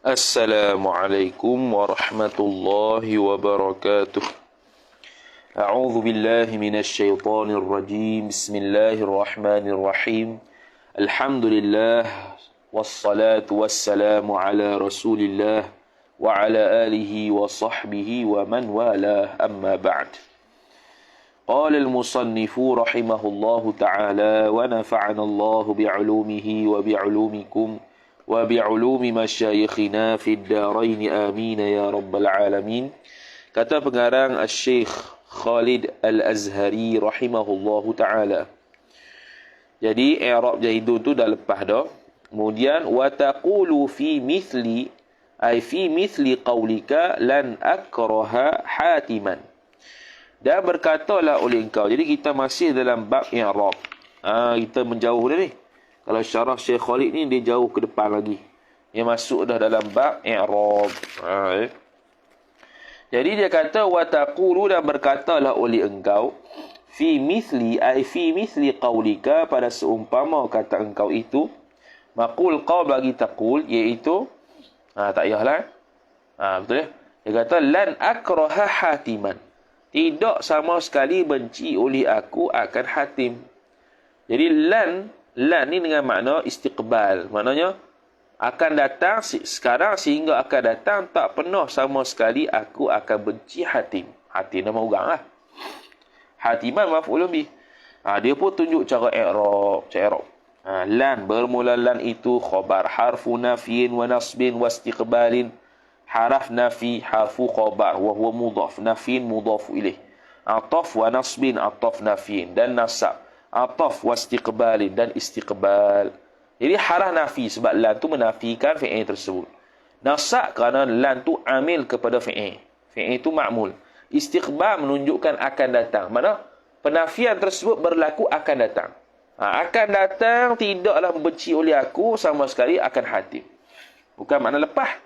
Assalamualaikum warahmatullahi wabarakatuh. A'udzu billahi minasy syaithanir rajim. Bismillahirrahmanirrahim. Alhamdulillah wassalatu wassalamu ala Rasulillah wa ala alihi wa sahbihi wa man walah, amma ba'd. Qala al-musannifu rahimahullahu ta'ala wa nafa'ana Allahu bi'ulumihi wa bi'ulumikum wa bi'ulumi masyayikhina fid darain amin ya rabbal alamin. Kata pengarang Asy-Syaikh Khalid Al-Azhari rahimahullahu taala. Jadi i'rab Zaidun tu dah lepas dah. Kemudian wa taqulu fi mithli ay fi mithli qaulika lan akraha hatiman. Dan berkatalah oleh engkau. Jadi kita masih dalam bab i'rab. Kita menjauh dah ni. Kalau syarah Syekh Khalid ni dia jauh ke depan lagi. Dia masuk dah dalam bab i'rab. Jadi dia kata wa taqulu, dan berkatalah oleh engkau fi mithli ay fi mithli qaulika, pada seumpama kata engkau itu. Maqul qaul bagi taqul, iaitu tak payahlah. Betul ya? Dia kata lan akraha hatiman. Tidak sama sekali benci oleh aku akan Hatim. Jadi lan ni dengan makna istiqbal. Maknanya akan datang sekarang sehingga akan datang, tak pernah sama sekali aku akan benci Hatim. Hatim nama orang lah. Hatiman maf'ulun bih. Dia pun tunjuk cara i'rab. Lan, bermula lan itu khabar harfu nafyin wa nasbin wa istiqbalin. Haraf nafi, harfu khabar wa huwa mudhaf, nafyin mudhafu ilaih. Ataf wa nasbin, ataf nafyin, dan nasab ataf wa istiqbalin, dan istiqbal. Jadi harah nafi, sebab lan tu menafikan fi'il tersebut. Nasab kerana lan tu amil kepada fi'il. Fi'il tu ma'mul. Istiqbal menunjukkan akan datang. Mana penafian tersebut berlaku akan datang. Akan datang, tidaklah membenci oleh aku sama sekali akan Hatim. Bukan makna lepas.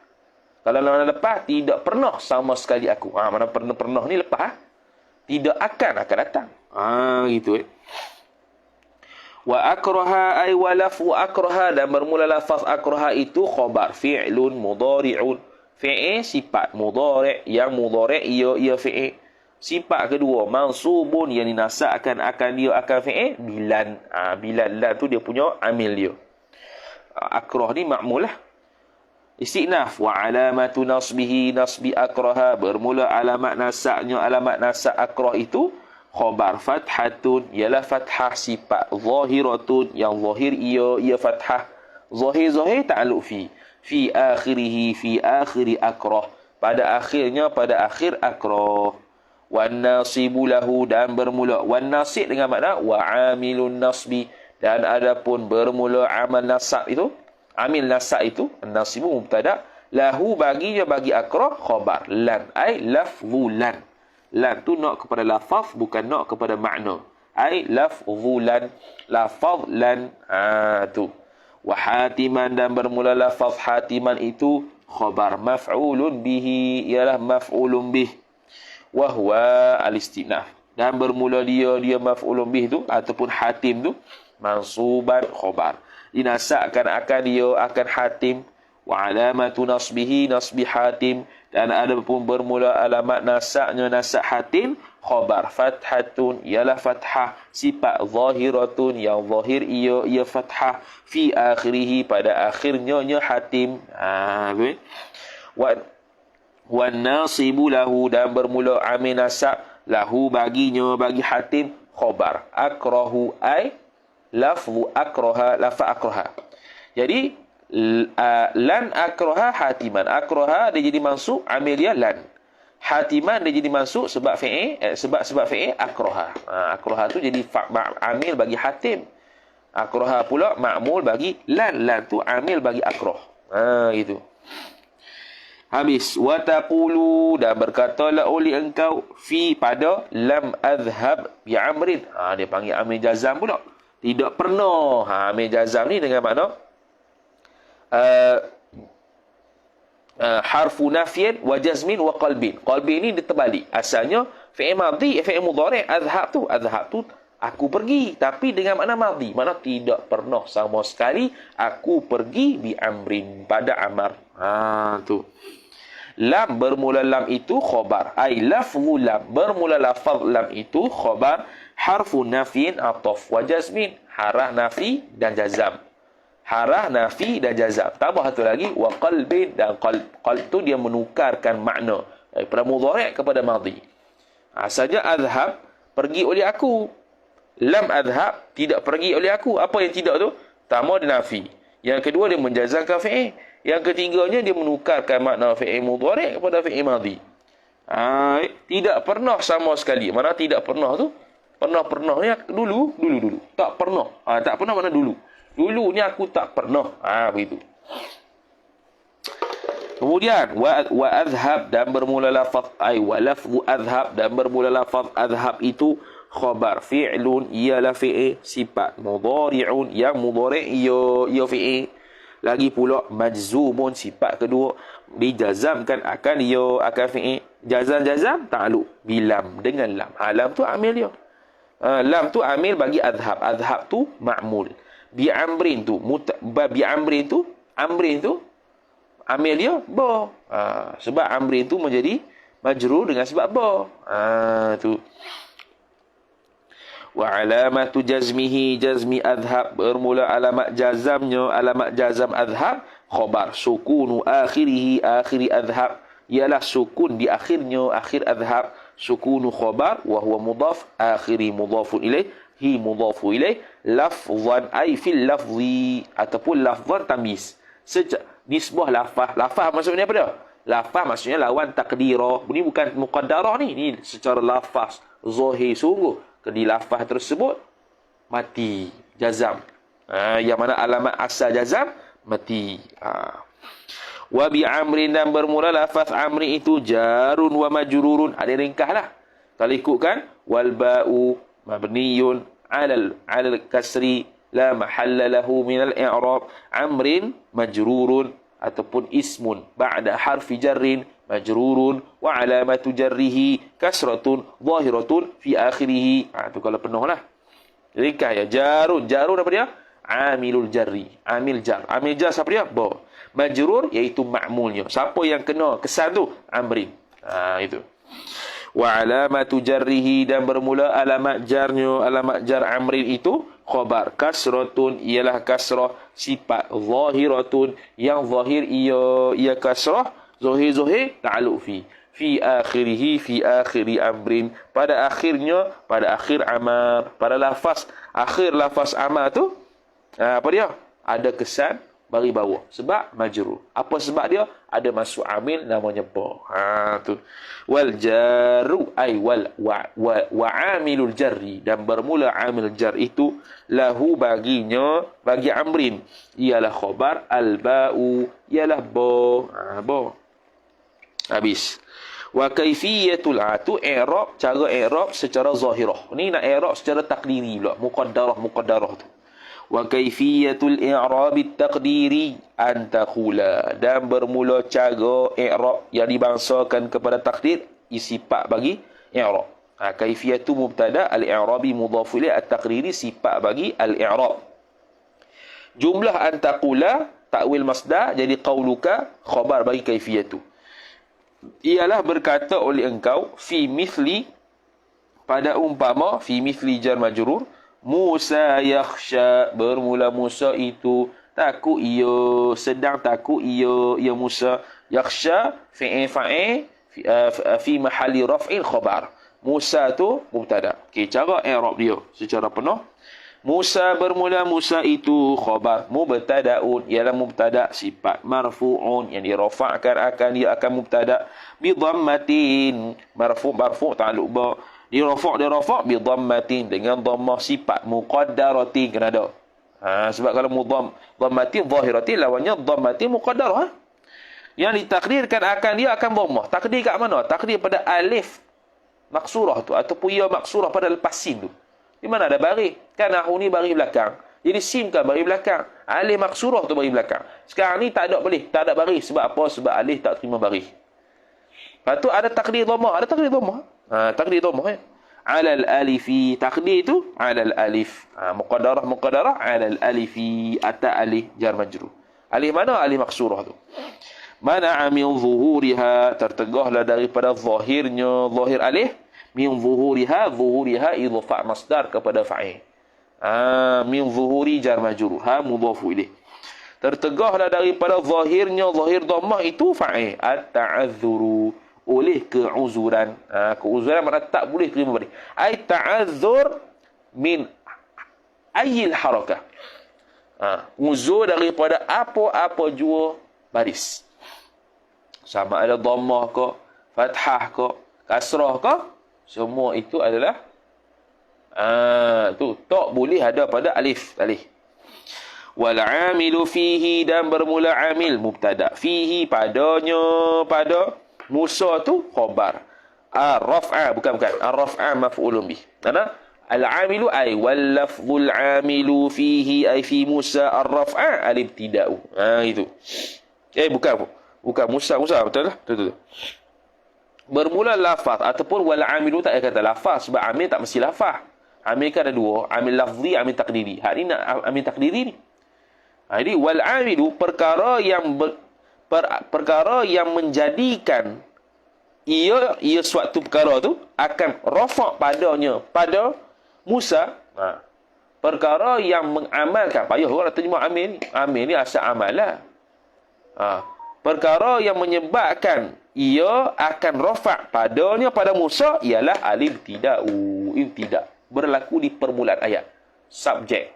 Kalau makna lepas, tidak pernah sama sekali aku. Mana pernah ni lepas. Tidak akan datang. Gitu Wa akraha ay walafu akraha, dan bermula lafaz akraha itu khabar fi'lun mudhari'un. Fi'il sifat mudhari', yang mudhari' ia fi'il. Sifat kedua mansubun, yang dinasabkan akan dia akan fi'il bilan. Bilan lan tu dia punya amil dia. Akrah ni ma'mul lah. Istiqnaf wa alamatu nasbihi nasbi akraha, bermula alamat nasab akrah itu khabar fathatun, ialah fathah, sifat zahiratun, yang zahir ia fathah. Zahir ta'alluq fi akhirih, fi akhiri akrah, pada akhirnya, pada akhir akrah. Wan nasibu lahu, dan bermula wan nasib dengan makna wa amilun nasbi, dan adapun bermula amal nasab itu, amil nasab itu, nasibu mubtada, lahu baginya, bagi akrah khabar lan ay lafzu lan. Lan tu nak kepada lafaz, bukan nak kepada makna. Ai lafzulan, lafaz lan. Tu. Wa hatiman, dan bermula lafaz hatiman itu khabar maf'ulun bihi, ialah maf'ulun bih. Wa huwa al-istinaf, dan bermula dia maf'ulun bih tu ataupun hatim tu mansuban khabar, dinasabkan akan dia akan Hatim. Wa alamatu nasbihi nasbi Hatim, dan ada pun bermula alamat nasabnya nasab Hatim khabar fathatun, ialah fathah, sifat zahiratun, yang zahir ia fathah, fi akhirih, pada akhirnya Hatim. Wa nasibu lahu, dan bermula amil nasab lahu baginya, bagi Hatim khabar akrahu ay lafzu akraha, lafaz akraha. Jadi lan akraha hatiman. Akraha dia jadi mansub, amil dia lan. Hatiman dia jadi mansub sebab fi'il, sebab fi'il akraha. Akraha tu jadi amil bagi Hatim. Akraha pula ma'mul bagi lan. Lan tu amil bagi akrah. Gitu. Habis wa taqulu, dan berkatalah oleh engkau fi, pada lam azhab bi amrin. Dia panggil amil jazam pula. Tidak pernah. Amil jazam ni dengan makna harfu nafyin wa jazmin wa qalbin. Qalbin ni dia terbalik. Asalnya fi'il madhi, fi'il mudhari'. Azhab tu Aku pergi. Tapi dengan makna madhi. Makna tidak pernah sama sekali aku pergi bi amrin. Pada Amar. Tu. Lam bermula lam itu khobar. Ay lafzu lam. Bermula lafaz lam itu khobar. Harfu nafin ataf wa jazmin. Harah nafi dan jazam. Harah nafi dan jazam. Tambah satu lagi. Wa qalbin dan qalb. Qalb tu dia menukarkan makna. Daripada mudhari' kepada madhi. Saja azhab. Pergi oleh aku. Lam azhab. Tidak pergi oleh aku. Apa yang tidak tu? Pertama dia nafi. Yang kedua dia menjazamkan fi'il. Yang ketiganya dia menukarkan makna fi'il mudhari' kepada fi'il madhi. Tidak pernah sama sekali. Mana tidak pernah tu? Pernah-pernahnya dulu. Tak pernah. Tak pernah mana dulu. Dulu ni aku tak pernah. Begitu. Kemudian wa azhab dan bermula lafaz wa lafzu azhab dan bermula lafaz azhab itu khabar fi'lun ialah fi'il sifat mudhari'un yang mudhari' ia fi'il. Lagi pula majzumun sifat kedua dijazamkan akan ia akan fi'il. Jazam ta'alluq bilam dengan lam. Lam tu amil dia. Lam tu amil bagi azhab. Azhab tu ma'mul. Bi amrin tu amrin tu amil dia ba. Sebab amrin tu menjadi majrur dengan sebab ba. Tu. Wa alamatu jazmihi jazmi adhab bermula alamat jazamnya alamat jazam adhab khabar sukunu akhirihi akhiri adhab ialah sukun di akhirnya akhir adhab sukunu khabar wa huwa mudhaf akhiri mudhafun ilaih hi mudhafu ilaih lafzan ay fil lafzi ataupun lafzan tamyiz nisbah lafaz maksudnya apa dia? Lafaz maksudnya lawan takdirah. Ini bukan muqaddarah ni secara lafaz zahir sungguh di lafaz tersebut mati jazam. Yang mana alamat asal jazam mati. Wa bi amrin dan bermula lafaz amri itu jarun wa majrurun. Ada ringkaslah. Kalau ikutkan wal ba'u mabniyun 'ala kasri la mahalla lahu min al-i'rab amrin majrurun ataupun ismun ba'da harfi jarrin majrurun wa alamatu jarrihi kasratun zahiratun fi akhirih. Tu kalau penuh lah. Ringkas ya. Jarun apa dia? Amilul jarri. Amil jar siapa dia? Ba. Majrur iaitu ma'mulnya. Siapa yang kena kesan tu? Amrin. Itu. Wa alamatu jarrihi dan bermula alamat jarnya alamat jar amrin itu khabar kasratun ialah kasrah sifat zahiratun yang zahir ia kasrah zahir ta'alluq fi akhirih fi akhiri amrin pada akhirnya pada akhir amar pada akhir lafaz amar tu apa dia ada kesan bagi bawah sebab majrur. Apa sebab dia? Ada masuk amil namanya ba. Tu. Wal jaru ay wa amilul jarri dan bermula amil jar itu lahu baginya bagi amrin ialah khabar al ba'u ialah ba. Habis. Wa kaifiyatul atu i'rab cara i'rab secara zahirah. Ni nak i'rab secara takdiri pula muqaddarah tu. Wa kaifiyatul i'rab at-taqdiri an taqula dan bermula cara i'rab yang dibangsakan kepada takdir sifat bagi i'rab. Kaifiyatu mubtada al-i'rabi mudhaf ilaih at-taqdiri sifat bagi al-i'rab. Jumlah an taqula takwil masdar jadi qauluka khabar bagi kaifiyatu. Ialah berkata oleh engkau fi mithli pada umpama fi mithli jar majrur Musa yakhsha bermula Musa itu takut ia sedang takut ia Musa yakhsha fi'il fa'il fi mahalli raf'il khabar. Musa tu mubtada. Okey, cara i'rab dia secara penuh Musa bermula Musa itu khabar mubtada'un ialah mubtada sifat marfu'un yang dirafa'kan dia akan mubtada bi dhammatin marfu' ta'alluq ba dirafa' bi dhammatin dengan dhammah sifat muqaddaratin kena ada. Sebab kalau dhammatin zahiratin lawannya dhammatin muqaddarah. Yang ditakdirkan akan dia akan dhammah. Takdir kat mana? Takdir pada alif maksurah tu ataupun ya maksurah pada lepas sin tu. Di mana ada baris? Kan nahu ni baris belakang. Jadi sin kan baris belakang. Alif maksurah tu baris belakang. Sekarang ni tak ada baris. Sebab apa? Sebab alif tak terima baris. Lepas tu ada takdir dhammah. Takdir dhammah 'alal alifi. Takdir tu 'alal alif. Muqaddarah 'alal alifi. Atas alif jar majrur. Alif mana? Alif maksurah tu. Mana'a min zuhuriha, tertegahlah daripada zahirnya, zahir alif. Min zuhuriha, zuhuriha idhaf masdar kepada fa'il. Min zuhuri jar majrur. Ha mudhafu ilaih. Tertegahlah daripada zahirnya, zahir dhammah itu fa'il. At-ta'azzuru, oleh keuzuran. Keuzuran makna tak boleh terima balik. Ai ta'azzur min ayil harakah. Uzur daripada apa-apa jua baris. Sama ada dhammah ke, fathah ke, kasrah ke, semua itu adalah tu tak boleh ada pada alif. Wal amilu fihi, dan bermula amil mubtada. Fihi padanya, pada Musa tu khabar. Ar-raf'a bukan. Ar-raf'a maf'ulun bih. Karena al-amilu ay wal lafzul amilu fihi ay fi Musa ar-raf'a al-ibtida'u. Itu. Bukan Musa betul lah. Betul. Bermula lafaz ataupun wal amilu tak kata lafaz, sebab amil tak mesti lafaz. Amil kan ada dua, amil lafzi, amil takdiri. Hari ni nak amil takdiri ni. Jadi wal amilu perkara yang menjadikan ia suatu perkara tu akan rafa' padanya pada Musa. Perkara yang mengamalkan, payah orang nak terjemah amil ni. Amil ni asal amalah. Perkara yang menyebabkan ia akan rafa' padanya pada Musa ialah al-ibtida'u. Ibtida' berlaku di permulaan ayat. Subjek.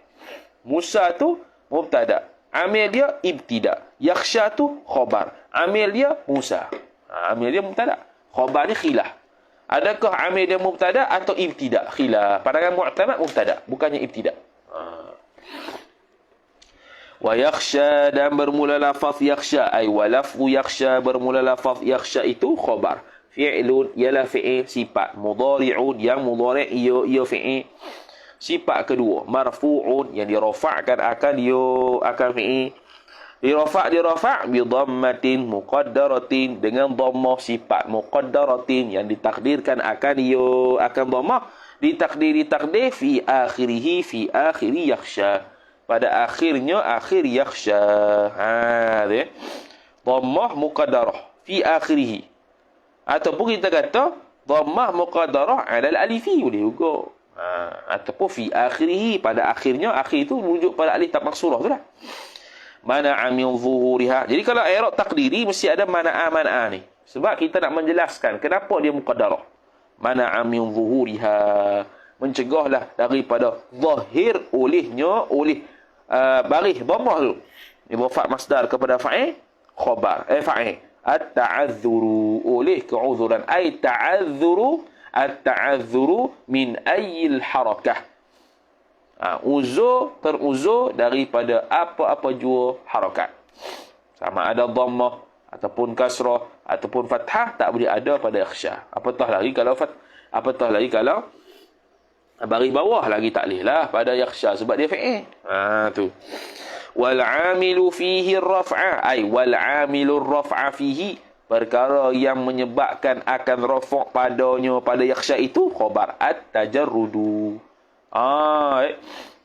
Musa tu mubtada. Amil dia ibtida. Yakhsha tu khabar. Amil dia Musa. Amil dia mubtada. Khabar ni khilaf. Adakah amil dia mubtada atau ibtida? Khilaf. Pandangan mu'tamad mubtada, bukannya ibtida. Wa yakhsha, dan bermula lafaz yakhsha. Ay wa lafzu yakhsha, bermula lafaz yakhsha itu khabar. Fi'lun ialah fi'il, sifat. Mudhari'un, yang mudhari' ia fi'il. Sifat kedua, marfu'un, yang dirafa'kan akan fi'il. Dirafa' bi dhammatin muqaddaratin, dengan dhammah sifat. Muqaddaratin, yang ditakdirkan akan dhammah. Ditakdir fi akhiri yakhsha. Pada akhirnya, akhir yakhsha. Dhammah muqaddarah fi akhirih. Ataupun kita kata dhammah muqaddarah 'ala al-alifi, boleh juga. Ataupun fi akhirih, pada akhirnya. Akhir itu merujuk pada alif tak maksurah tu lah. Mana'a min zuhuriha. Jadi kalau i'rab takdiri mesti ada mana'a ni. Sebab kita nak menjelaskan kenapa dia muqaddarah. Mana'a min zuhuriha, mencegahlah daripada zahir oleh baris dhammah tu. Idhafat masdar kepada fa'il, khabar. Fa'il. At-ta'azzuru, oleh keuzuran. Ay ta'azzuru, at-ta'azzuru min ayil harakah. Teruzur daripada apa-apa jua harakat. Sama ada dhammah ataupun kasrah ataupun fathah, tak boleh ada pada yakhsha. Apatah lagi kalau baris bawah lagi tak boleh lah pada yakhsha, sebab dia fi'il. Tu. Wal 'amilu fihi ar-raf'a, ay wal 'amilu ar-raf'a fihi, perkara yang menyebabkan akan rafa' padanya pada yakhsha itu khabar. At-tajarrudu.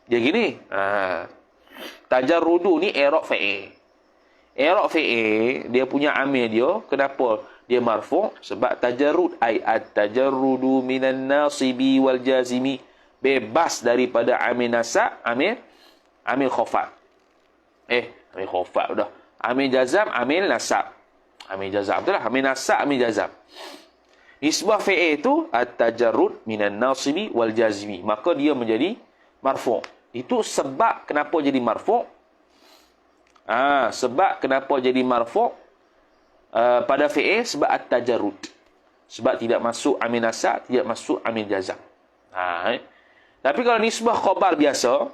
Dia gini. Tajarrudu ni i'rab fi'il. I'rab fi'il, dia punya amil dia, kenapa dia marfu'? Sebab tajarrud, ay at-tajarrudu minan nasibi wal jazimi, bebas daripada amil nasab, amil khafat. Amil khafat dah. Amil jazam, amil nasab. Amil jazam betul lah. Amil nasab, amil jazam. Nisbah fi'il tu at-tajarrud minan nasibi wal jazmi, maka dia menjadi marfu'. Itu sebab kenapa jadi marfu'. Sebab kenapa jadi marfu' pada fi'il, sebab at-tajarrud. Sebab tidak masuk amil nasab, tidak masuk amil jazam. Tapi kalau nisbah khabar biasa,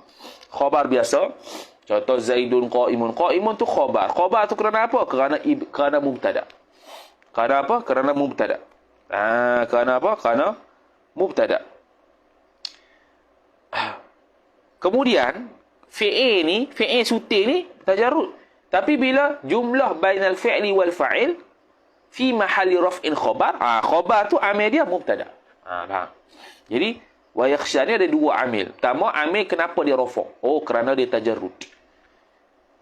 contoh Zaidun qa'imun. Qa'imun tu khabar. Khabar tu kerana apa? Kerana mubtada. Kerana apa? Kerana mubtada. Kerana apa? Kerana mubtada. Kemudian fi'il ni, fi'il sutil ni tajarrud. Tapi bila jumlah bainal fi'li wal fa'il fi mahalli raf'in khabar, khabar tu amil dia mubtada. Faham? Jadi wa yakhsha ni ada dua amil. Pertama, amil kenapa dia rafa'? Oh, kerana dia tajarrud.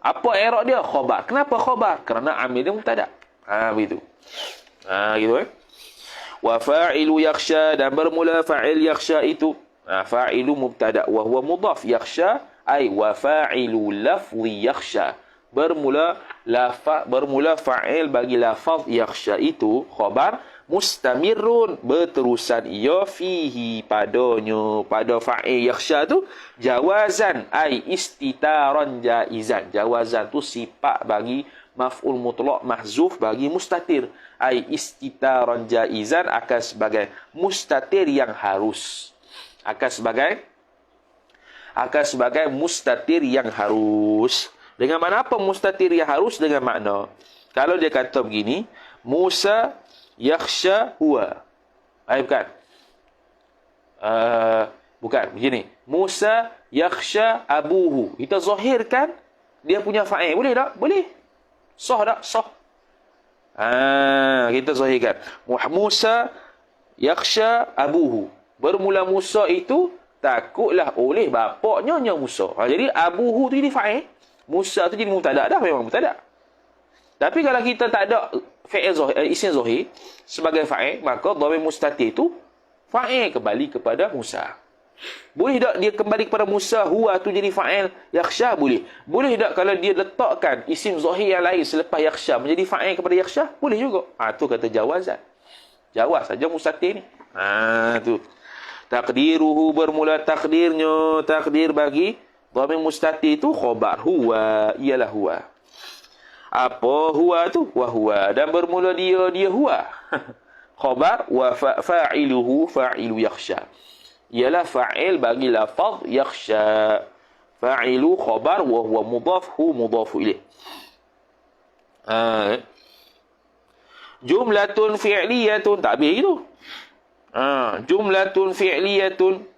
Apa i'rab dia? Khabar. Kenapa khabar? Kerana amil dia mubtada'. Begitu. Gitu Wa fa'ilu yakhsha, dan bermula fa'il yakhsha itu. Fa'ilu mubtada' wa huwa mudhaf. Yakhsha ay wa fa'ilu lafzi yakhsha. Bermula fa'il bagi lafaz yakhsha itu khabar mustamirun, berterusan ia fihi padanya, pada fa'il yakhsha tu jawazan ay istitaran jaizan. Jawazan tu sifat bagi maf'ul mutlaq mahzuf bagi mustatir, ay istitaran jaizan akan sebagai mustatir yang harus, akan sebagai mustatir yang harus. Dengan mana apa mustatir yang harus? Dengan makna, kalau dia kata begini, Musa yakhsha huwa. Bukan. Bukan. Begini. Musa yakhsha abuhu. Kita zahirkan dia punya fa'il. Boleh tak? Boleh. Sah tak? Sah. Kita zahirkan. Musa yakhsha abuhu. Bermula Musa itu takutlah oleh bapaknya Musa. Jadi abuhu tu jadi fa'il. Musa tu jadi mubtada' dah, memang mubtada'. Tapi kalau kita tak ada fa'il zahir, isim zahir sebagai fa'il, maka dhamir mustatir tu fa'il kembali kepada Musa. Boleh tak dia kembali kepada Musa, huwa tu jadi fa'il yakhsha? Boleh. Boleh tak kalau dia letakkan isim zahir yang lain selepas yakhsha menjadi fa'il kepada yakhsha? Boleh juga. Tu kata jawazan. Jawaz saja mustatir ni. Tu. Takdiruhu, bermula takdirnya, takdir bagi dhamir mustatir itu khabar huwa, ialah huwa. Apa huwa tu? Wa huwa, dan bermula dia huwa. Khabar wa fa'iluhu fa'ilu yakhsha. Ialah fa'il bagi lafaz yakhsha. Fa'ilu khabar wa huwa mudhaf, hu mudhafu ilaih. Jumlatun fi'liyatun, tak habis gitu. Jumlatun fi'liyatun.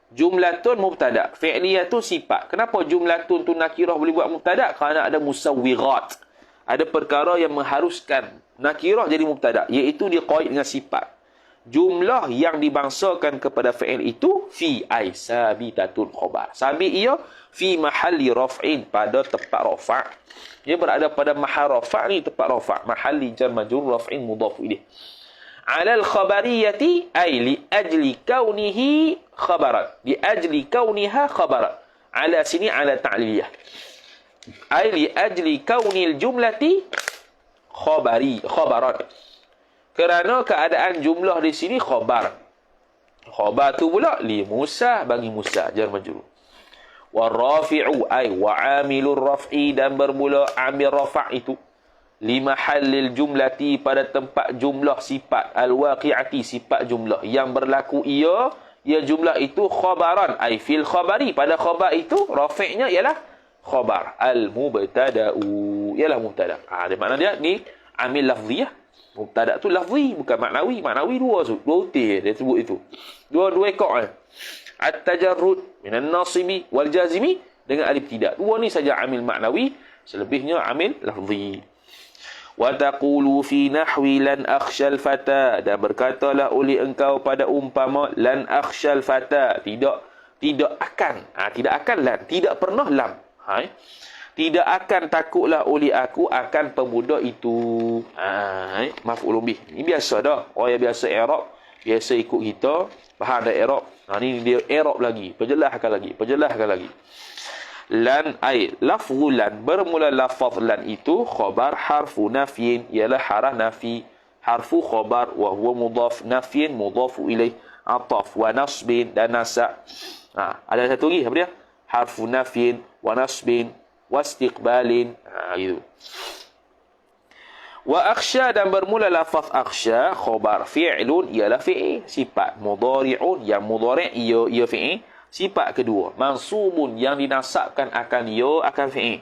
Jumlatun mubtada', fi'liyatun sifat. Kenapa jumlatun tu nakirah boleh buat mubtada'? Kerana ada musawwirat. Ada perkara yang mengharuskan nakirah jadi mubtada', iaitu dia qaid dengan sifat. Jumlah yang dibangsakan kepada fi'il itu fi ay sabitatun khabar. Sabit ia fi mahalli raf'in, pada tempat rafa'. Dia berada pada mahal rafa' ni, tempat rafa'. Mahalli jar majrur raf'in mudhaf ilaih. Alal khabariyati ay li ajli kaunihi khabarat. Li ajli kauniha khabarat. Ala sini ala ta'liliyah. Ay li ajli kaunil jumlati khabarat. Kerana keadaan jumlah di sini khabar. Khabar tu pula li Musa, bagi Musa, jar majrur. Warafi'u ay wa amilur raf'i, dan bermula amil rafa' itu lima halil jumlati, pada tempat jumlah sifat al-waqi'ati, sifat jumlah yang berlaku ia jumlah itu khabaran ay fil khabari, pada khabar itu rafi'nya ialah khabar al-mubtada'u, ialah mubtada'. Dia makna dia ni amil lafziyah. Mubtada' tu lafzi, bukan maknawi. Maknawi dua utir dia sebut itu. Dua ekor. At-tajarrud minan nasibi wal jazimi dengan alif tidak. Dua ni saja amil maknawi, selebihnya amil lafzi. Wa taqulu fi nahwi lan akhshal fata, dan berkatalah oleh engkau pada umpama lan akhshal fata, tidak akan lan, tidak pernah lam. Tidak akan takutlah oleh aku akan pemuda itu. Maf'ulun bih. Ini biasa dah. Orang yang biasa i'rab, biasa ikut kita, faham dah i'rab. Ni dia i'rab lagi, perjelaskan lagi. Lan ay lafzu lan, bermula lafaz lan itu khabar harfu nafyin, ialah haraf nafi. Harfu khabar wa huwa mudhaf, nafyin mudhafu ilaih, ataf wa nasbin, dan nasab. Ada satu lagi apa dia? Harfu nafyin wa nasbin wa istiqbalin. Gitu. Wa akhsha, dan bermula lafaz akhsha khabar fi'lun, ialah fi'il, sifat mudhari'un, yang mudhari' ia fi'il. Sifat kedua, mansubun, yang dinasabkan akan ia, akan fi'il.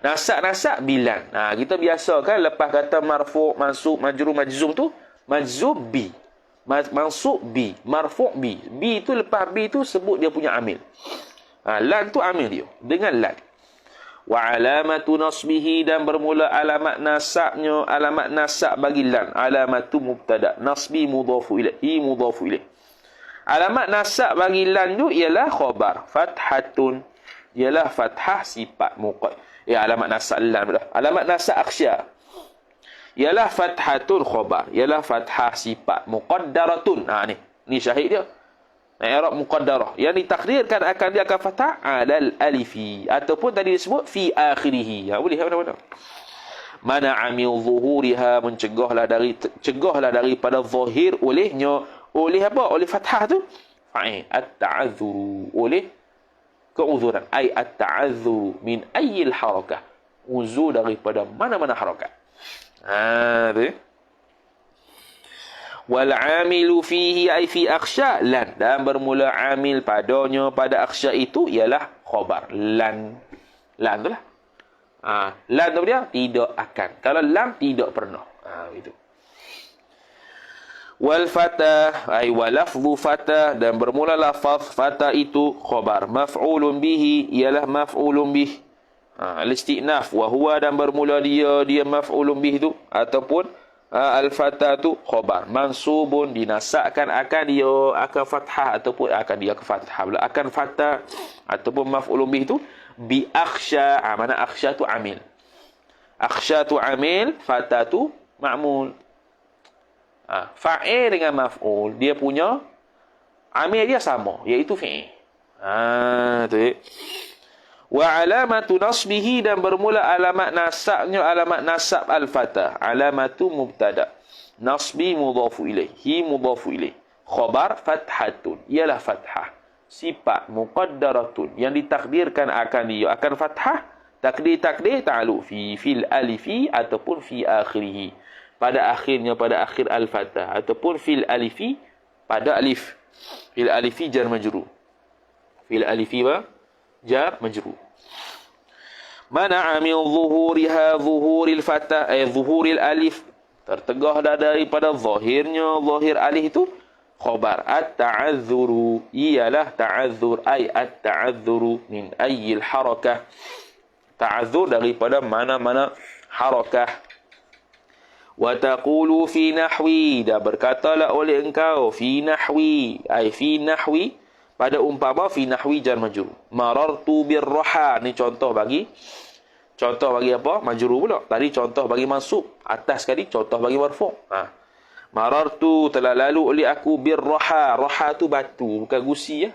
Nasab bilan. Kita biasa kan lepas kata marfu', mansub, majrur, majzum tu, majzum bi. Mansub bi, marfu' bi. Bi tu lepas bi tu sebut dia punya amil. Lan tu amil dia, dengan lan. Wa alamatu nasbihi, dan bermula alamat nasabnya, alamat nasab bagi lan. Alamatu mubtada', nasbi mudhafu ilaih, mudhafu ilaih. Alamat nasab bagi lan tu ialah khabar. Fathatun. Ialah fathah sifat muqad. Ya, alamat nasab lan dah. Alamat nasab akhsya. Ialah fathatun khabar. Ialah fathah sifat muqaddaratun. Ha ni. Ni syahid dia. I'rab muqaddarah. Yang ditakdirkan akan dia akan fathah alal alifi. Ataupun tadi disebut fi akhirih. Ha, boleh mana-mana. Mana amil zuhuriha, cegahlah daripada zahir olehnya. Oleh apa? Oleh fathah tu. Fa'il. At-ta'adzuru. Oleh keuzuran. Ay at-ta'adzuru min ayyil harakah. Uzur daripada mana-mana harakat. Ha, tu. Wal amilu fihi ay fi akhsha lan, dan bermula amil padanya pada akhsha itu ialah khabar lan. Lan tu lah. Lan tu dia tidak akan. Kalau lam tidak pernah. Itu. Wal fata ay walafdhu fata, dan bermula lafaz fata itu khabar. Maf'ulun bihi ialah maf'ulun bih. Al-istinaf wa huwa, dan bermula dia maf'ulun bih tu ataupun al-fatah tu khabar mansubun, dinasakkan akan dia akan fathah ataupun akan dia ke fathah pula, akan fatah ataupun maf'ulun bih tu bi akhsha. Mana akhsha tu amil, akhsha tu amil, fatah tu ma'mul. Fa'il dengan maf'ul dia punya amil dia sama, iaitu fi'il. Tu. Wa alamatu nasbihi, dan bermula alamat nasabnya alamat nasab al-fatah. Alamatu mubtada. Nasbi mudhafu ilaih. Hi mudhafu ilaih. Khabar fathatun. Ialah fathah. Sifat muqaddaratun. Yang ditakdirkan akan dia akan fathah. Takdir ta'alu fi fil alifi ataupun fi akhirih. Pada akhirnya, pada akhir al-fatah. Ataupun fil alifi pada alif. Fil alifi jar majrur. Fil alifi wa jar majrur. Mana'a min zuhuriha zuhuril fatah ay zuhuril alif, tertegah daripada zahirnya zahir alif itu khabar. At-ta'adzuru ialah ta'adzur ay at-ta'adzuru min ayyil harakah, ta'adzur daripada mana-mana harakah. Wa taqulu fi nahwi, dan berkatalah oleh engkau fi nahwi ay fi nahwi pada umpama fi nahwi jar majrur. Marartu birraha, ni contoh bagi apa? Majrur pula. Tadi contoh bagi mansub. Atas tadi contoh bagi marfu'. Marartu, telah lalu oleh aku birraha. Raha tu batu, bukan gusi ya.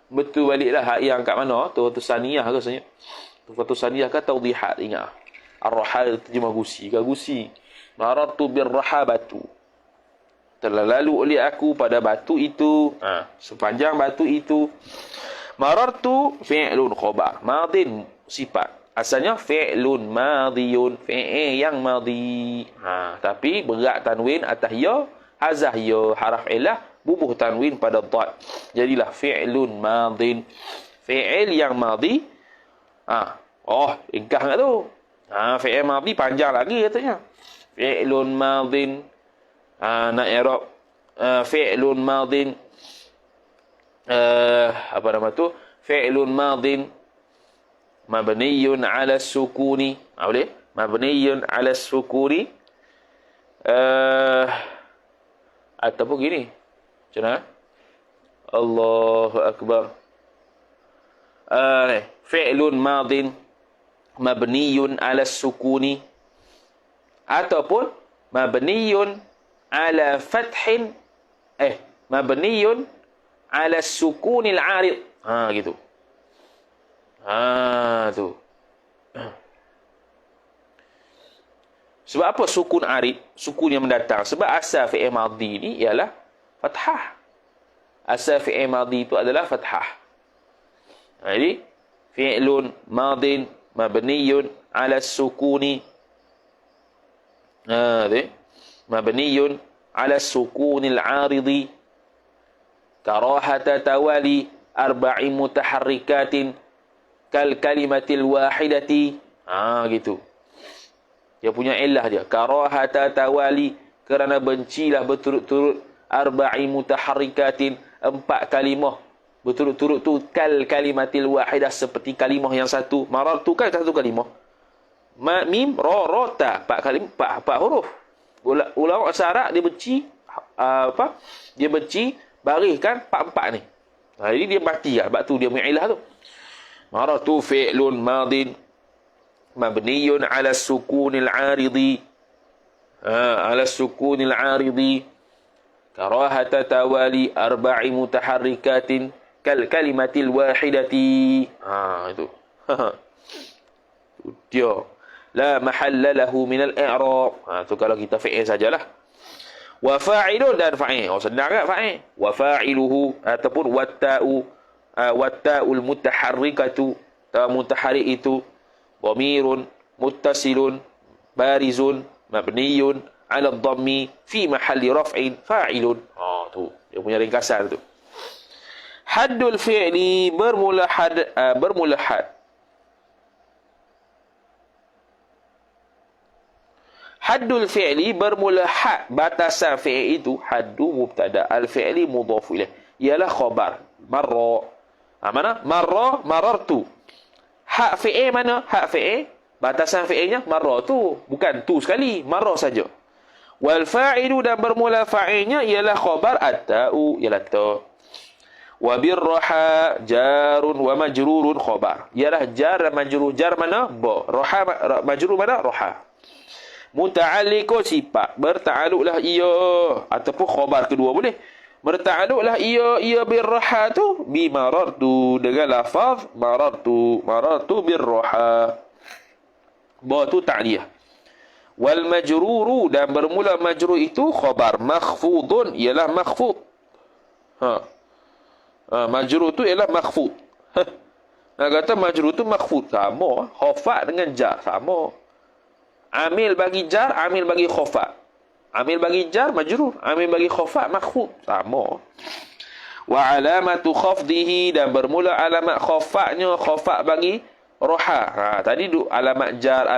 Betul baliklah hak yang kat mana? Tu saniyah ke rasanya? Tu saniyah ke tawdihat, ingat. Ar-raha terjemah gusi, ke gusi. Marartu birraha batu. Telah lalu oleh aku pada batu itu. Sepanjang batu itu. Marartu fi'lun khabar. Madin sifat. Asalnya fi'lun madiyun. Fi'il yang madi. Tapi berat tanwin atas ya. Hazah ya. Haraf ilah. Bubuh tanwin pada dad. Jadilah fi'lun madin. Fi'il yang madi. Ingkah tak tu? Fi'il madi panjang lagi katanya. Fi'lun madin. Nak i'rab fi'lun madin, apa nama tu? Fi'lun madin mabniyun 'ala sukuni. Boleh? Mabniyun 'ala sukuni. Ataupun gini. Macam mana? Allahu akbar. Fi'lun madin mabniyun 'ala sukuni, ataupun mabniyun ala fathin mabniyun ala sukunil arid. Gitu. Tu. Sebab apa sukun arid? Sukun yang mendatang. Sebab asal fi'il madhi ni ialah fathah. Asal fi'il madhi itu adalah fathah. Jadi fi'lun madin mabniyun ala sukuni. Mabniyun ala sukunil aridi karahata tawali arba'i mutaharrikatin kal kalimatil wahidati. Gitu. Dia punya illah dia. Karahata tawali, kerana bencilah berturut-turut, arba'i mutaharrikatin, 4 kalimah berturut-turut tu, kal kalimatil wahidah, seperti kalimah yang satu. Marartu kan satu kalimah. Mim, ra, ta, 4 huruf. Ulama bahasa Arab dia benci Dia benci bariskan empat-empat ni. Jadi dia mati lah. Sebab tu dia mu'ilah tu. Marartu fi'lun madin mabniyun ala sukunil aridi. Ala sukunil aridi. Karahata tawali arba'i mutaharrikatin kal kalimatil wahidati. Itu. Dia. La mahalla lahu minal i'rab. Tu kalau kita fi'il sajalah. Wa fa'ilun dan fa'il. Senang kan fa'il? Wa fa'iluhu ataupun watta'ul mutaharrikatu. Mutaharrik itu dhamirun muttasilun barizun mabniyun 'ala dhammi fi mahalli raf'in fa'ilun. Tu dia punya ringkasan tu. Haddul fi'li bermula had. Haddul fi'li bermula had. Batasan fi'il itu haddu mubtada, al-fi'li mudhaf ilaih. Ialah khabar. Marra. Mana? Marra, marartu. Hak fi'il mana? Hak fi'il. Batasan fi'ilnya marra tu. Bukan tu sekali. Marra saja. Wal fa'ilu dan bermula fa'ilnya ialah khabar at-ta'u. Ialah ta. Wa birraha jarun wa majrurun khabar. Ialah jar dan majrur. Jar mana? Ba. Raha majrur mana? Raha. Muta'alliqun sifat. Berta'alluqlah ia. Ataupun khabar kedua boleh. Berta'alluqlah ia birraha tu. Bimarartu. Dengan lafaz marartu. Marartu birraha. Ba tu ta'liyah. Wal majruru dan bermula majrur itu khabar. Makhfudun ialah makhfud. Majrur tu ialah makhfud. Nak kata majrur tu makhfud. Sama. Khafat dengan jar. Sama. Amil bagi jar, amil bagi khafat. Amil bagi jar, majrur. Amil bagi khafat, makhfud. Sama. Wa alamatu khafdihi dan bermula alamat khafatnya, khafat bagi roha. Tadi alamat jar.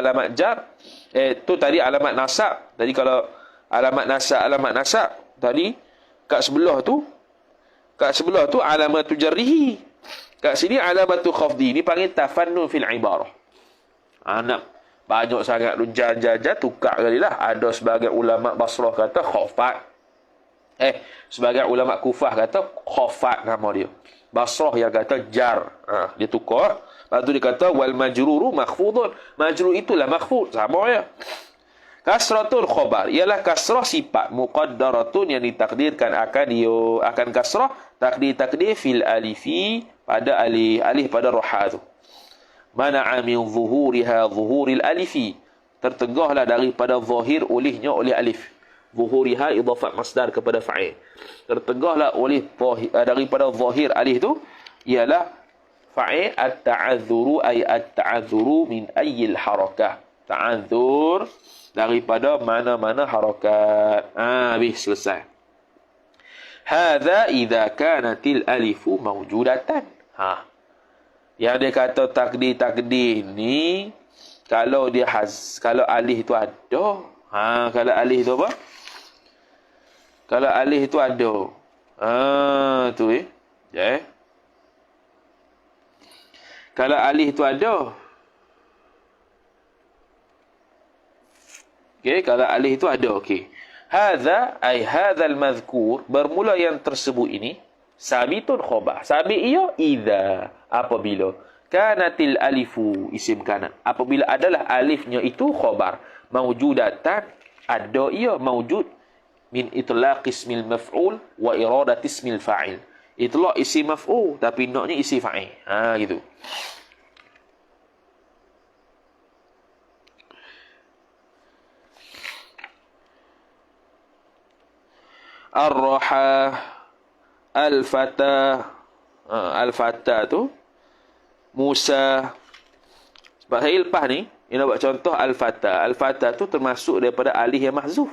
Tu tadi alamat nasab. Tadi kalau alamat nasab. Tadi kat sebelah tu alamatu jarrihi. Kat sini alamatu khafdi. Ini panggil tafannun fil ibarah. Nak banyak sangat jar tukar kalilah. Ada sebagai ulama Basrah kata khafat. Sebagai ulama Kufah kata khafat nama dia. Basrah yang kata jar. Dia tukar. Lepas tu dia kata wal majruru makhfudun. Majrur itulah makhfud. Sama ya. Kasratul khabar. Ialah kasrah sifat. Muqaddaratun yang ditakdirkan akan kasrah. Takdir fil alifi pada alif. Alif pada roha tu. Mana'a min zuhuriha zuhuril alifi. Tertegahlah daripada zahir oleh alif. Zuhuriha idafat masdar kepada fa'il. Tertegahlah daripada zahir alif tu ialah fa'il at-ta'adzuru ay at-ta'adzuru min ayyil harakah. Ta'adzur daripada mana-mana harakat. Habis selesai. Hadza idza kanatil alifu mawjudatan. Yang dia kata takdir ni kalau alif tu ada. Kalau alif tu apa? Kalau alif tu ada. Tu Kalau alif tu ada. Kalau alif tu ada. Hadza ay hadzal mazkur bermula yang tersebut ini sabitun khabar. Sabit ia idza apabila kanatil alifu isim kana. Apabila adalah alifnya itu khabar. Mawjudatan ada ia mawjud min itlaq ismil maf'ul wa iradat ismil fa'il. Itlaq isim maf'ul tapi naknya isim fa'il. Gitu. Ar-raha Al-Fata. Al-Fata tu Musa. Sebab saya lepas ni ini nak buat contoh Al-Fata. Al-Fata tu termasuk daripada alif yang mahzuf.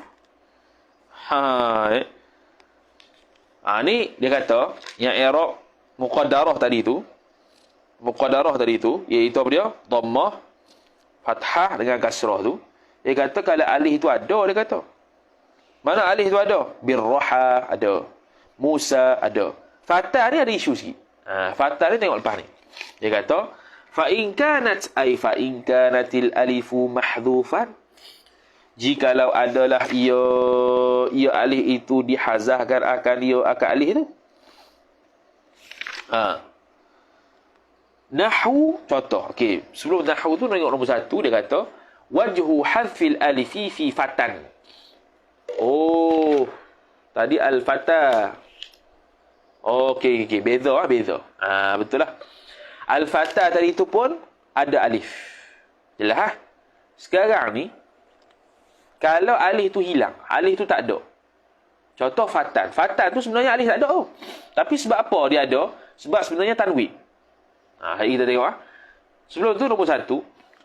Ni dia kata yang i'rab muqaddarah tadi tu iaitu apa dia? Dhammah, fathah dengan kasrah tu. Dia kata kalau alif tu ada, dia kata. Mana alif tu ada? Birraha ada. Musa ada. Fatah ni ada isu sikit. Fatah ni tengok lepas ni. Dia kata, fa in kanatil alifu mahdhufan. Jikalau adalah ia alif itu dihazahkan akan alif itu. Ha. Nahwu contoh. Okey, sebelum nahwu tu tengok nombor 1 dia kata wajhu hadfil alifi fi fatan. Oh, tadi al-fata. Okey, beza beza. Betul lah. Al-fata tadi tu pun ada alif. Jelas ha? Sekarang ni kalau alif tu hilang, alif tu tak ada. Contoh fatan. Fatan tu sebenarnya alif tak ada. Tapi sebab apa dia ada? Sebab sebenarnya tanwin. Hari kita tengok. Sebelum tu nombor 1.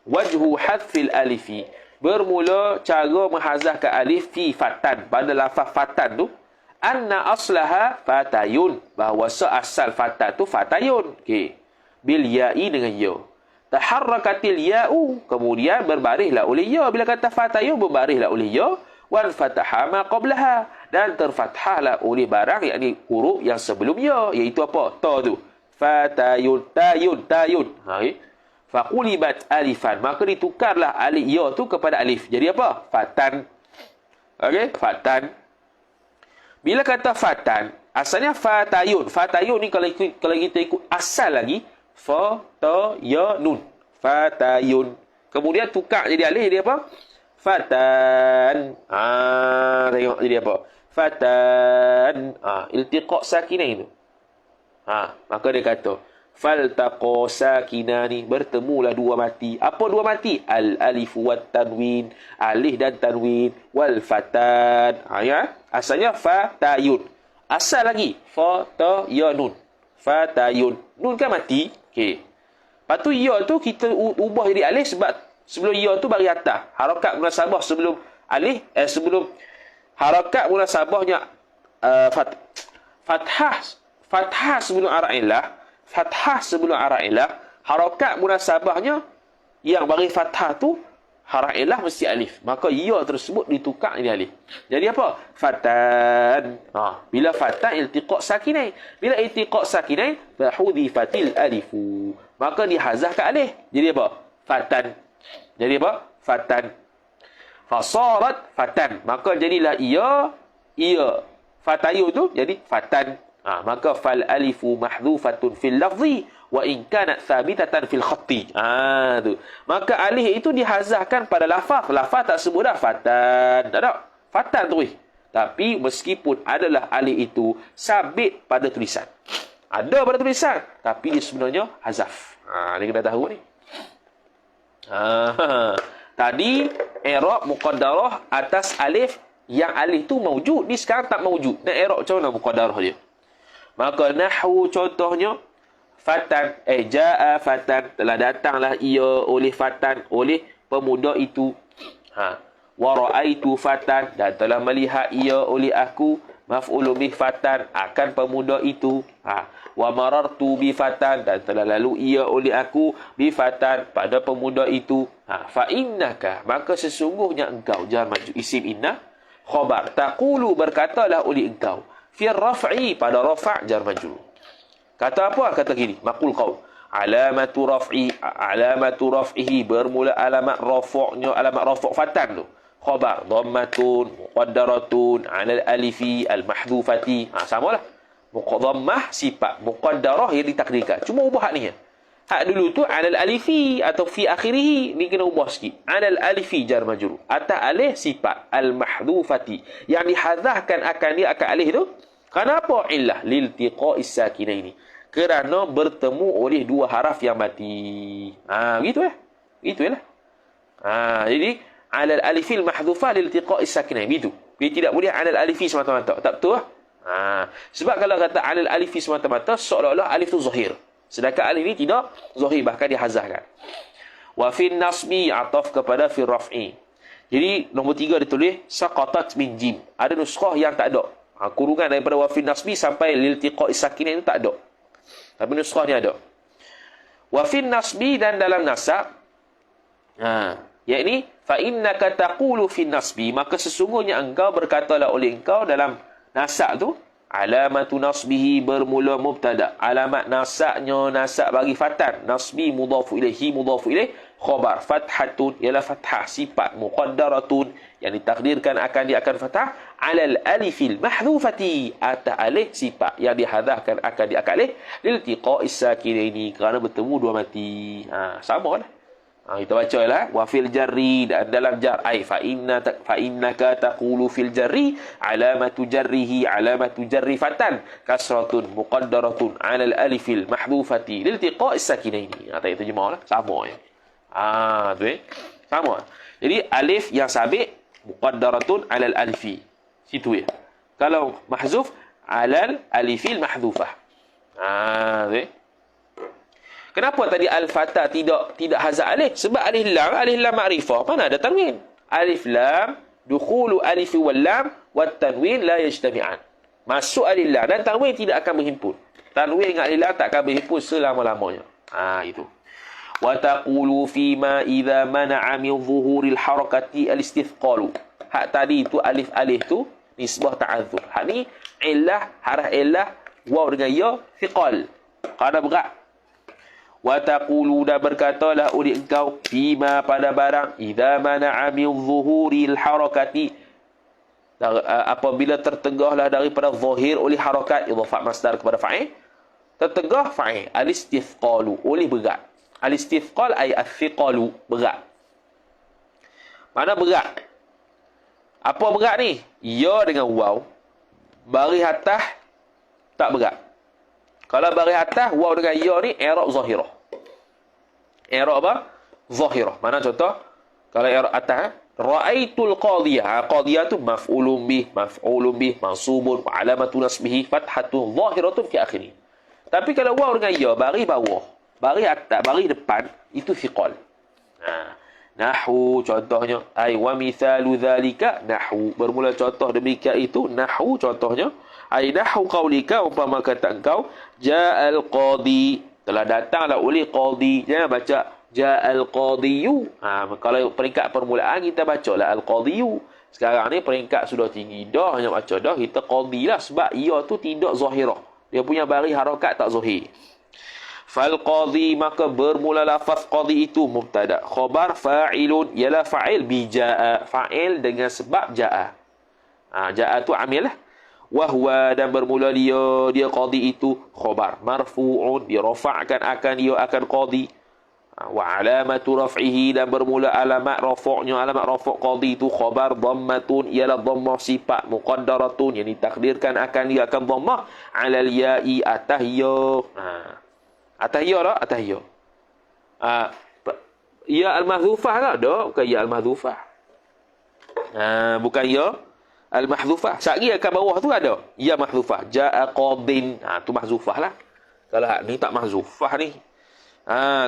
Wajhu hadfil alifi. Bermula cara menghazafkan alif fi fatan. Pada lafaz fatan tu. Anna aslaha fatayun. Bahawa asal fatan tu fatayun. Okey. Bil ya'i dengan ya. Taharrakatil ya'u. Kemudian berbarislah oleh ya. Bila kata fatayun berbarislah oleh ya. Wan fataha ma qablaha. Dan terfathahlah oleh barang yakni huruf yang sebelum ya. Iaitu apa? Ta tu. Fatayun, tayun. Okay. Faqulibat alifan. Maka ditukarlah alif ya tu kepada alif. Jadi apa? Fatan. Okey, fatan. Bila kata fatan, asalnya fatayun. Fatayun ni kalau kita ikut asal lagi, fa ta ya nun. Fatayun. Kemudian tukar jadi alif, jadi apa? Fatan. Tengok jadi apa? Fatan. Iltiqa sakinain tu. Maka dia kata faltaqa sakinani, bertemulah dua mati. Apa dua mati? Al alif wat tanwin, alif dan tanwin, wal fatan. Ya, asalnya fatayun. Asal lagi fa ta ya nun. Fatayun. Nun kan mati. Okey. Lepas tu ya tu kita ubah jadi alif sebab sebelum ya tu bagi atas. Harakat munasabah sebelum alif sebelum harakat munasabahnya fathah sebelum arailah, fathah sebelum arailah, harakat munasabahnya yang bagi fathah tu arailah mesti alif. Maka ya tersebut ditukar jadi alif. Jadi apa? Fatan. Bila fatan iltiqa sakinain. Bila iltiqa sakinain fahudifatil alifu. Maka dihazafkan alif. Jadi apa? Fatan. Jadi apa? Fatan. Fasarat fatan. Maka jadilah ia fatayu tu jadi fatan. Maka fal alifu mahdhufatun fil lafzi wa in kanat thabitatan fil khatti. Tu. Maka alif itu dihazafkan pada lafaz. Lafaz tak sebut dah fatan. Tak ada. Fatan tu. Tapi meskipun adalah alif itu sabit pada tulisan. Ada pada tulisan, tapi dia sebenarnya hazaf. Ni kena tahu ni. Tadi i'rab muqaddarah atas alif, yang alif tu maujud, ni sekarang tak maujud. Nak i'rab macam mana muqaddarah dia? Maka nahwu contohnya fatan, jaa fatan, telah datanglah ia oleh fatan, oleh pemuda itu. Wa raaitu fatan, dan telah melihat ia oleh aku, maf'ul bih fatan, akan pemuda itu. Wa marartu bi fatan, dan telah lalu ia oleh aku bi fatan, pada pemuda itu. Fa innaka, maka sesungguhnya engkau, jar maju isim inna, khabar, taqulu, berkatalah oleh engkau, fi raf'i, pada rafa' jar majrur. Kata apa? Kata gini, maqul qaul, alamatu raf'ihi, bermula alamat rafa'nya, alamat rafa' fatan tu, khabar dhammatun muqaddaratun 'ala al-alifi al-mahdhufati. Samalah. Dhammah sifat, muqaddarah yang ditakdirkan. Cuma ubah hak ni. Hak dulu tu 'ala al-alifi atau fi akhirih, ni kena ubah sikit. 'Ala al-alifi jar majrur. Atas alif sifat al-mahdhufati, yang dihadzafkan akan dia akan alif tu. Kenapa? Illah liltiqa'is sakinaini, kerana bertemu oleh dua haraf yang mati. Begitu lah. Jadi 'ala al-alifil mahdhufah liltiqa'is sakinain, begitu. Dia tidak boleh 'ala al-alifi semata-mata. Tak betul lah. Sebab kalau kata 'ala al-alifi semata-mata, seolah-olah alif tu zahir. Sedangkan alif ni tidak zahir, bahkan dihazafkan. Wa fin nasbi, ataf kepada fi raf'i. Jadi nombor 3 ditulis saqatat min jim. Ada nuskhah yang tak ada. Kurungan daripada wa fin nasbi sampai liltiqa'is sakinain itu tak ada. Tapi nuskhah ni ada. Wa fin nasbi, dan dalam nasab, yakni fa innaka taqulu fin nasbi, maka sesungguhnya engkau berkatalah oleh engkau dalam nasab tu, Alamatu nasbihi bermula mubtada. Alamat nasabnya nasab bagi fatan. Nasbi mudhafu ilaihi mudhafu ilaih. Khabar fathatun ialah fathah sifat muqaddaratun yang ditakdirkan dia akan fathah alal alifil mahdhufati atas alif sifat yang dihadahkan akan diangkat alif liltiqa'is sakinaini kerana bertemu dua mati. Sama lah. Kita baca lah wa fil jarri dan dalam jar ai fa innaka taqulu fil jarri alamatu jarri fatan kasratun muqaddaratun alal alifil mahdhufati liltiqa'is sakinaini. Tak itu terjemah lah. Sama ya. Tu sama. Jadi alif yang sabit muqaddaratun alal alifi. Situ ya. Kalau mahzuf alal alifil mahdhufah. Tu. Kenapa tadi al-fatah tidak hazaf alif? Sebab alif lam ma'rifah. Mana ada tanwin? Alif lam dukhulu alif wal lam wat tanwin la yajtami'an. Masuk alif lam dan tanwin tidak akan berhimpun. Tanwin dengan alif lam tak akan berhimpun selama-lamanya. Itu. Wa taqulu fima idza mana'a min zuhuril harakati al-istithqalu. Hak tadi tu alif tu nisbah ta'adzur. Hak ni illah harah illah waw dengan ya thiqal. Kerana berat. Wa taqulu dan berkatalah oleh engkau fima pada barang idza mana'a min zuhuril harakati apabila tertegahlah daripada zahir oleh harakat idhafah masdar kepada fa'il tertegah fa'il al-istithqalu oleh berat. Al-istithqal ay al-thiqalu, berat. Mana berat? Apa berat ni? Ya dengan waw. Baris atas tak berat. Kalau baris atas waw dengan ya ni i'rab zahirah. I'rab apa? Zahirah. Mana contoh? Kalau i'rab atas ra'aitul qadiyah. Qadiyah tu maf'ulun bih, mansubun wa alamatu nasbihi fathatun zahiratun fi akhirih. Tapi kalau waw dengan ya baris bawah, baris atas, baris depan, itu thiqal. Nahwu contohnya. Ay wa mithalu dhalika nahwu. Bermula contoh demikian itu. Nahwu contohnya. Ay nahwu qaulika umpama kata engkau. Ja'al qadi. Telah datanglah oleh qadi. Jangan baca ja'al qadiyu. Kalau peringkat permulaan kita baca lah al-qadiyu. Sekarang ni peringkat sudah tinggi. Dah hanya baca dah. Kita qadi lah. Sebab ia tu tidak zahirah. Dia punya baris harakat tak zahir. Fal qadhi maka bermula lafaz qadhi itu mubtada. Khabar fa'ilun ialah fa'il bi jaa. Fa'il dengan sebab jaa. Jaa tu amil lah. Wa huwa dan bermula dia qadhi itu khabar marfu'un dirafa'kan akan dia akan qadhi. Wa alamatu raf'ihi dan bermula alamat rafa'nya alamat rafa' qadhi itu khabar dhammatun ialah dhammah sifat muqaddaratun yang ditakdirkan akan dia akan dhammah alal ya'i atas ya. Atas ya lah, atas ya. Ya al-mahzufah lah. Tak, bukan ya al-mahzufah. Bukan ya al-mahzufah. Sari akan bawah tu ada. Ya mahzufah. Ja'a qadin. Tu mahzufah lah. Kalau ni tak mahzufah ni.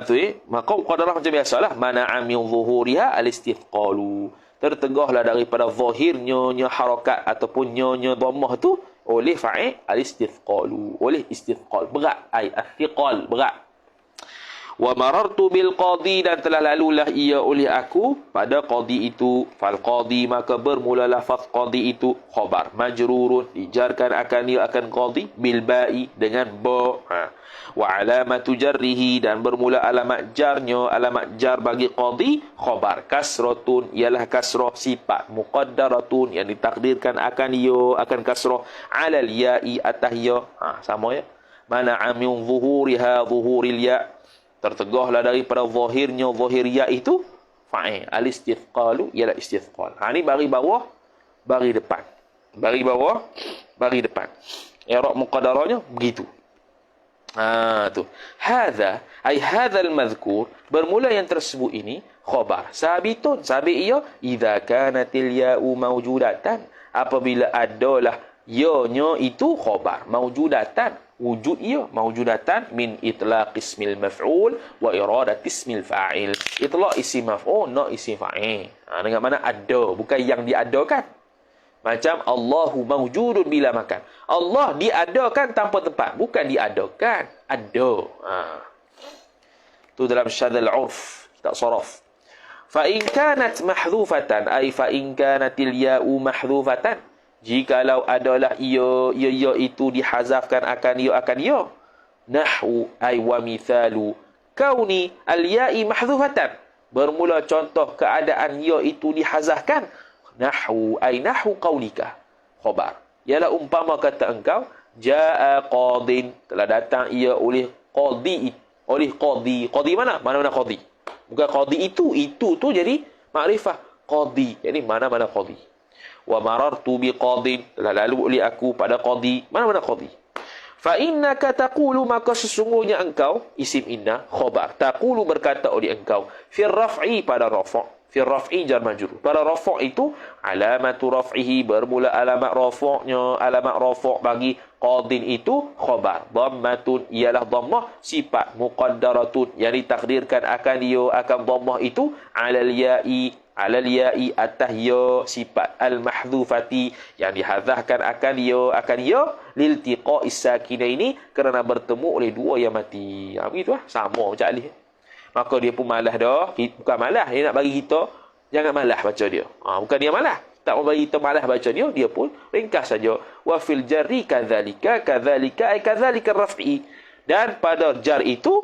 Tu maka qadarah macam biasalah. Mana'a min zuhuriha al-istithqalu. Tertegahlah daripada zahirnya harakat ataupun nya dhammah tu oleh fa'il al-istithqalu, oleh istithqal berat ai athiqal berat. Wa marartu bil qadi dan telah lalulah ia oleh aku pada qadi itu. Fal qadi maka bermula lafaz qadi itu khabar majrurun dijarkan akan dia akan qadi bil ba'i dengan ba. Wa alamatu jarrihi dan bermula alamat jarnya alamat jar bagi qadi khabar kasratun ialah kasrah sifat muqaddaratun yang ditakdirkan akan ia akan kasrah alal ya'i atas ya. Sama ya. Mana min zuhuriha zuhuril ya. Tertegahlah daripada zahirnya zahir ya itu fa'il al-istithqalu ialah istithqal. Ni bari bawah bari depan. Bari bawah bari depan. I'rab muqaddarahnya begitu. Tu. Hadza ay hadzal madhkur bermula yang tersebut ini khabar sabitun sabit ia idza kanatil ya'u mawjudatan apabila adalah ya-nya itu khabar mawjudatan wujud ia mawjudatan min itlaq ismil maf'ul wa iradat ismil fa'il. Itlaq isim maf'ul no isim fa'il. Dengan mana ada bukan yang diadakan. Macam Allahu mawjudun bila makan. Allah diadakan tanpa tempat. Bukan diadakan. Ada. Itu dalam syadal urf. Kitab saraf. Fa in kanat mahdhufatan. Ay fa in kanatil ya'u mahdhufatan. Jikalau adalah ia itu dihazafkan akan ia. Nahwu ay wa mithalu kauni al-ya'i mahdhufatan. Bermula contoh keadaan ia itu dihazafkan. Nahwu ay nahwu qaulika. Khabar. Ialah umpama kata engkau, jaa qadin, telah datang ia oleh qadi. Qadi mana? Mana-mana qadi. Bukan qadi itu tu jadi makrifah. Qadi. Jadi mana-mana qadi. Wa marartu bi qadin, telah lalu oleh aku pada qadi. Mana-mana qadi. Fa innaka taqulu, maka sesungguhnya engkau, isim inna khabar, taqulu berkata oleh engkau, fir raf'i pada rafa', fir raf'i jar majrur. Pada rafa' itu alamatu raf'ihi, bermula alamat rafa'nya, alamat rafa' bagi qadin itu khabar. Dhammatun ialah dhammah, sifat muqaddaratun yang ditakdirkan akan dia akan dhammah itu alal ya'i atas ya, sifat al-mahdhufati yang dihadzafkan akan ya liltiqa'is sakinaini, kerana bertemu oleh dua yang mati. Begitu sama macam alif. Maka dia pun malas dah. Bukan malas, dia nak bagi kita jangan malas baca dia. Bukan dia malas, tak mau bagi kita malas baca dia pun ringkas saja. Wa fil jarri kadzalika ay kadzalika raf'i, dan pada jar itu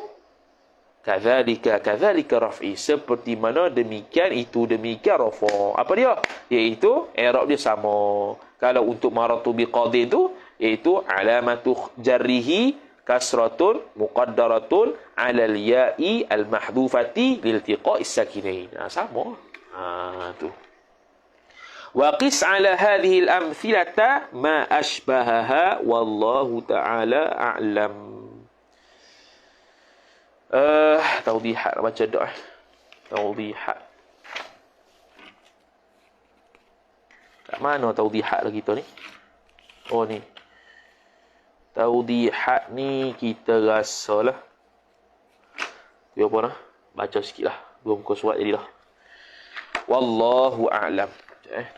kadzalika raf'i, seperti mana demikian rafa'. Apa dia? Iaitu i'rab dia sama. Kalau untuk maratu biqadi itu iaitu alamatu jarrihi kasratun muqaddaratun 'alal ya'i al-mahdhufati liltiqa'is sakinain. Sama. Tu. Wa qis 'ala hadhihi al-amthilata ma ashbahaha wallahu ta'ala a'lam. Tawdihat, baca doa. Tawdihat. Kat mana tawdihat lagi tu ni? Oh ni. Tawdihat ni kita rasalah. Dia apa nah? Baca sikitlah. 2 muka surat jadilah. Wallahu a'lam.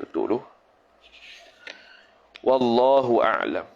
Tutup dulu. Wallahu a'lam.